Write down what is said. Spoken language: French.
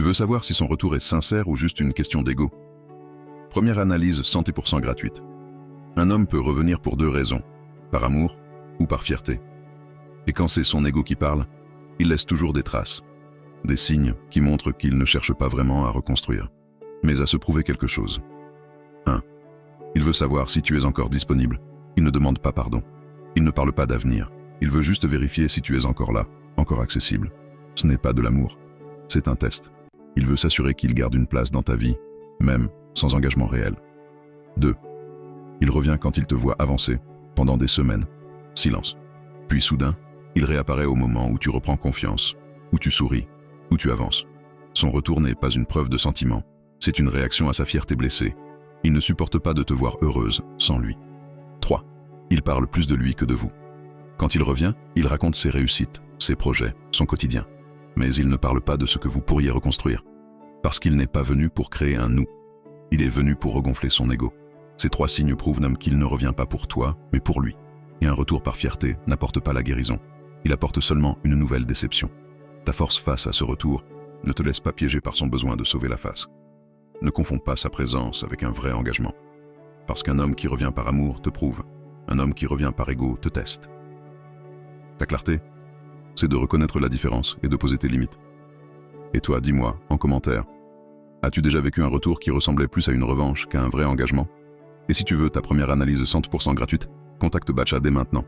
Tu veux savoir si son retour est sincère ou juste une question d'ego? Première analyse 100% gratuite. Un homme peut revenir pour deux raisons, par amour ou par fierté. Et quand c'est son ego qui parle, il laisse toujours des traces, des signes qui montrent qu'il ne cherche pas vraiment à reconstruire, mais à se prouver quelque chose. 1. Il veut savoir si tu es encore disponible. Il ne demande pas pardon. Il ne parle pas d'avenir. Il veut juste vérifier si tu es encore là, encore accessible. Ce n'est pas de l'amour, c'est un test. Il veut s'assurer qu'il garde une place dans ta vie, même sans engagement réel. 2. Il revient quand il te voit avancer, pendant des semaines. Silence. Puis soudain, il réapparaît au moment où tu reprends confiance, où tu souris, où tu avances. Son retour n'est pas une preuve de sentiment, c'est une réaction à sa fierté blessée. Il ne supporte pas de te voir heureuse sans lui. 3. Il parle plus de lui que de vous. Quand il revient, il raconte ses réussites, ses projets, son quotidien. Mais il ne parle pas de ce que vous pourriez reconstruire. Parce qu'il n'est pas venu pour créer un nous. Il est venu pour regonfler son ego. Ces 3 signes prouvent qu'il ne revient pas pour toi, mais pour lui. Et un retour par fierté n'apporte pas la guérison. Il apporte seulement une nouvelle déception. Ta force face à ce retour ne te laisse pas piéger par son besoin de sauver la face. Ne confonds pas sa présence avec un vrai engagement. Parce qu'un homme qui revient par amour te prouve. Un homme qui revient par ego te teste. Ta clarté, c'est de reconnaître la différence et de poser tes limites. Et toi, dis-moi, en commentaire, as-tu déjà vécu un retour qui ressemblait plus à une revanche qu'à un vrai engagement? Et si tu veux ta première analyse 100% gratuite, contacte Batcha dès maintenant.